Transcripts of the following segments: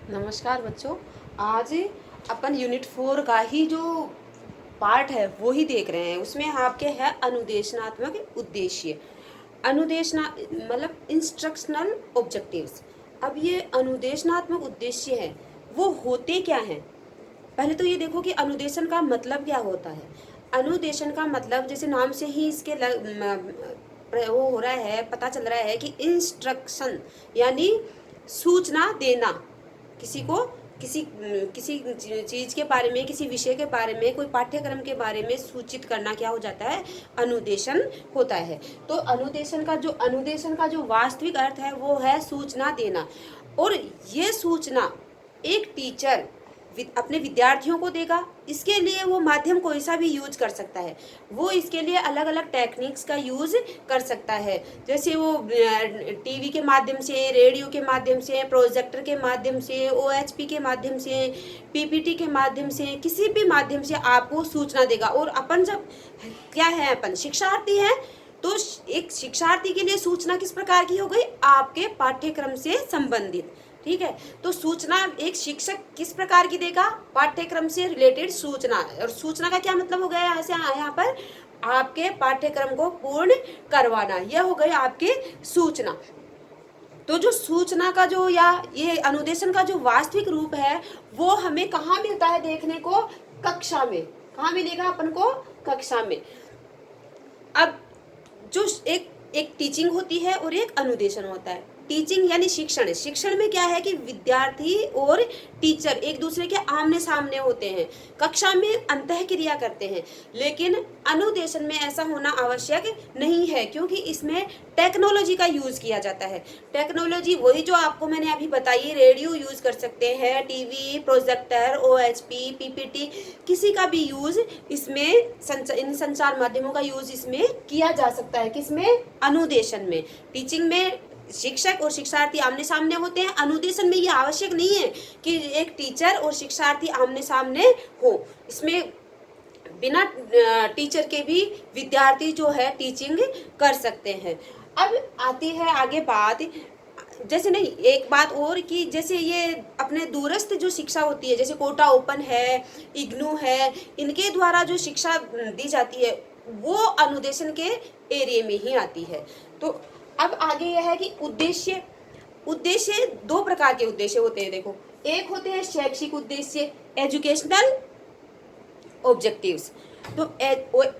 नमस्कार बच्चों। आज अपन यूनिट 4 का ही जो पार्ट है वो ही देख रहे हैं। उसमें आपके है अनुदेशनात्मक उद्देश्य। अनुदेशना मतलब इंस्ट्रक्शनल ऑब्जेक्टिव्स। अब ये अनुदेशनात्मक उद्देश्य है वो होते क्या हैं। पहले तो ये देखो कि अनुदेशन का मतलब क्या होता है। अनुदेशन का मतलब जैसे नाम से ही इसके वो हो रहा है, पता चल रहा है कि इंस्ट्रक्शन यानी सूचना देना। किसी को किसी किसी चीज के बारे में, किसी विषय के बारे में, कोई पाठ्यक्रम के बारे में सूचित करना क्या हो जाता है, अनुदेशन होता है। तो अनुदेशन का जो वास्तविक अर्थ है वो है सूचना देना। और ये सूचना एक टीचर अपने विद्यार्थियों को देगा। इसके लिए वो माध्यम कोई सा भी यूज कर सकता है। वो इसके लिए अलग अलग टेक्निक्स का यूज कर सकता है। जैसे वो टीवी के माध्यम से, रेडियो के माध्यम से, प्रोजेक्टर के माध्यम से, ओएचपी के माध्यम से, पीपीटी के माध्यम से, किसी भी माध्यम से आपको सूचना देगा। और अपन जब क्या है, अपन शिक्षार्थी हैं, तो एक शिक्षार्थी के लिए सूचना किस प्रकार की हो गई, आपके पाठ्यक्रम से संबंधित। ठीक है, तो सूचना एक शिक्षक किस प्रकार की देगा, पाठ्यक्रम से रिलेटेड सूचना। और सूचना का क्या मतलब हो गया यहाँ पर, आपके पाठ्यक्रम को पूर्ण करवाना। यह हो गई आपकी सूचना। तो जो सूचना का जो या ये अनुदेशन का जो वास्तविक रूप है वो हमें कहाँ मिलता है देखने को, कक्षा में। कहाँ मिलेगा अपन को, कक्षा में। अब जो एक टीचिंग होती है और एक अनुदेशन होता है। टीचिंग यानी शिक्षण। शिक्षण में क्या है कि विद्यार्थी और टीचर एक दूसरे के आमने सामने होते हैं, कक्षा में अंतः क्रिया करते हैं। लेकिन अनुदेशन में ऐसा होना आवश्यक नहीं है, क्योंकि इसमें टेक्नोलॉजी का यूज किया जाता है। टेक्नोलॉजी वही जो आपको मैंने अभी बताई, रेडियो यूज कर सकते हैं, टीवी, प्रोजेक्टर, ओएचपी, पीपीटी, किसी का भी यूज इसमें इन संचार माध्यमों का यूज इसमें किया जा सकता है। किसमें, अनुदेशन में। टीचिंग में शिक्षक और शिक्षार्थी आमने सामने होते हैं। अनुदेशन में ये आवश्यक नहीं है कि एक टीचर और शिक्षार्थी आमने सामने हो। इसमें बिना टीचर के भी विद्यार्थी जो है टीचिंग कर सकते हैं। अब आती है आगे बात, जैसे नहीं एक बात और कि जैसे ये अपने दूरस्थ जो शिक्षा होती है, जैसे कोटा ओपन है, इग्नू है, इनके द्वारा जो शिक्षा दी जाती है वो अनुदेशन के एरिया में ही आती है। तो अब आगे यह है कि उद्देश्य। उद्देश्य दो प्रकार के उद्देश्य होते हैं। देखो, एक होते हैं शैक्षिक उद्देश्य, एजुकेशनल ऑब्जेक्टिव्स। तो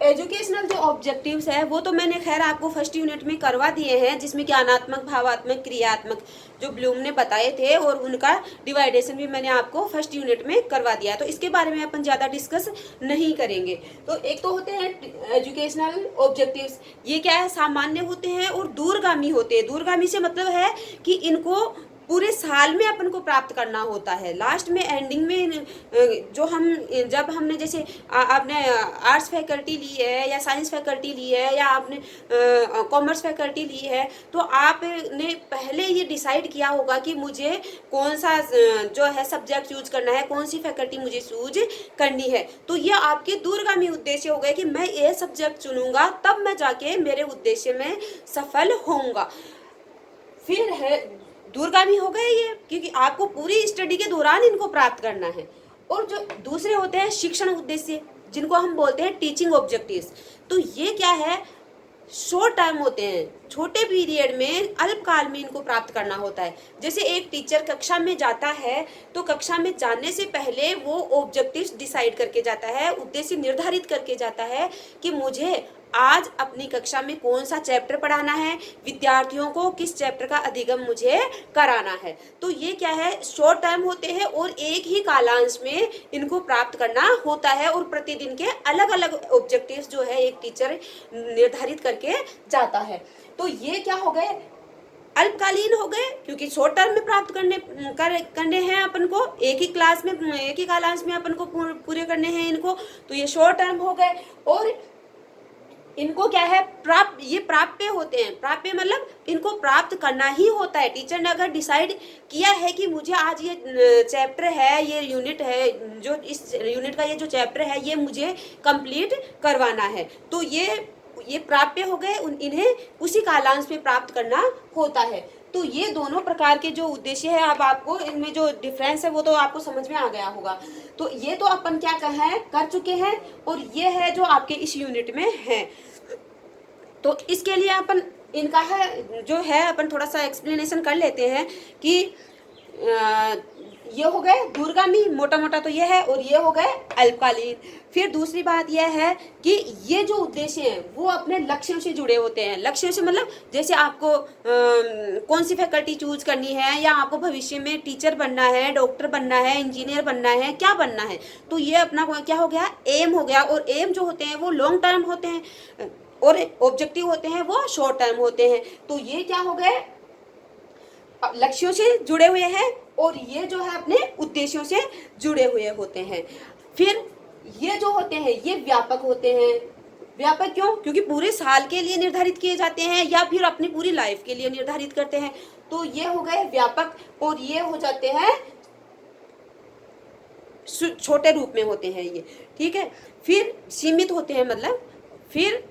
एजुकेशनल जो ऑब्जेक्टिव्स है वो तो मैंने खैर आपको फर्स्ट यूनिट में करवा दिए हैं, जिसमें ज्ञानात्मक, भावात्मक, क्रियात्मक जो ब्लूम ने बताए थे, और उनका डिवाइडेशन भी मैंने आपको फर्स्ट यूनिट में करवा दिया। तो इसके बारे में अपन ज़्यादा डिस्कस नहीं करेंगे। तो एक तो होते हैं एजुकेशनल ऑब्जेक्टिव्स। ये क्या है, सामान्य होते हैं और दूरगामी होते हैं। दूरगामी से मतलब है कि इनको पूरे साल में अपन को प्राप्त करना होता है। लास्ट में, एंडिंग में जो जब हमने जैसे आपने आर्ट्स फैकल्टी ली है या साइंस फैकल्टी ली है या आपने कॉमर्स फैकल्टी ली है, तो आपने पहले ये डिसाइड किया होगा कि मुझे कौन सा जो है सब्जेक्ट चूज करना है, कौन सी फैकल्टी मुझे चूज करनी है। तो ये आपके दूरगामी उद्देश्य हो गए कि मैं ये सब्जेक्ट चुनूंगा, तब मैं जाके मेरे उद्देश्य में सफल होऊंगा। फिर है दूरगामी हो गए ये, क्योंकि आपको पूरी स्टडी के दौरान इनको प्राप्त करना है। और जो दूसरे होते हैं शिक्षण उद्देश्य, जिनको हम बोलते हैं टीचिंग ऑब्जेक्टिव्स। तो ये क्या है, शॉर्ट टर्म होते हैं, छोटे पीरियड में, अल्पकाल में इनको प्राप्त करना होता है। जैसे एक टीचर कक्षा में जाता है तो कक्षा में जाने से पहले वो ऑब्जेक्टिव्स डिसाइड करके जाता है, उद्देश्य निर्धारित करके जाता है कि मुझे आज अपनी कक्षा में कौन सा चैप्टर पढ़ाना है, विद्यार्थियों को किस चैप्टर का अधिगम मुझे कराना है। तो ये क्या है, शॉर्ट टर्म होते हैं और एक ही कालांश में इनको प्राप्त करना होता है। और प्रतिदिन के अलग अलग ऑब्जेक्टिव्स जो है एक टीचर निर्धारित करके जाता है। तो ये क्या हो गए, अल्पकालीन हो गए, क्योंकि शॉर्ट टर्म में प्राप्त करने हैं अपन को, एक ही क्लास में, एक ही कालांश में अपन को पूरे करने हैं इनको। तो ये शॉर्ट टर्म हो गए। और इनको क्या है, ये प्राप्य होते हैं। प्राप्य मतलब इनको प्राप्त करना ही होता है। टीचर ने अगर डिसाइड किया है कि मुझे आज ये चैप्टर है, ये यूनिट है, जो इस यूनिट का ये जो चैप्टर है ये मुझे कंप्लीट करवाना है, तो ये प्राप्य हो गए, इन्हें उसी कालांश में प्राप्त करना होता है। तो ये दोनों प्रकार के जो उद्देश्य है, अब आपको इनमें जो डिफरेंस है वो तो आपको समझ में आ गया होगा। तो ये तो अपन क्या कहें कर चुके हैं, और ये है जो आपके इस यूनिट में है। तो इसके लिए अपन इनका है जो है अपन थोड़ा सा एक्सप्लेनेशन कर लेते हैं कि ये हो गए दूरगामी, मोटा मोटा तो ये है, और ये हो गए अल्पकालीन। फिर दूसरी बात यह है कि ये जो उद्देश्य हैं वो अपने लक्ष्यों से जुड़े होते हैं। लक्ष्यों से मतलब जैसे आपको कौन सी फैकल्टी चूज करनी है, या आपको भविष्य में टीचर बनना है, डॉक्टर बनना है, इंजीनियर बनना है, क्या बनना है, तो ये अपना क्या हो गया, एम हो गया। और एम जो होते हैं वो लॉन्ग टर्म होते हैं, और ऑब्जेक्टिव होते हैं वो शॉर्ट टर्म होते हैं। तो ये क्या हो गए, लक्ष्यों से जुड़े हुए हैं, और ये जो है अपने उद्देश्यों से जुड़े हुए होते हैं। फिर ये जो होते हैं ये व्यापक होते हैं। व्यापक क्यों? क्योंकि पूरे साल के लिए निर्धारित किए जाते हैं, या फिर अपनी पूरी लाइफ के लिए निर्धारित करते हैं। तो ये हो गए व्यापक, और ये हो जाते हैं छोटे रूप में होते हैं ये, ठीक है। फिर सीमित होते हैं, मतलब फिर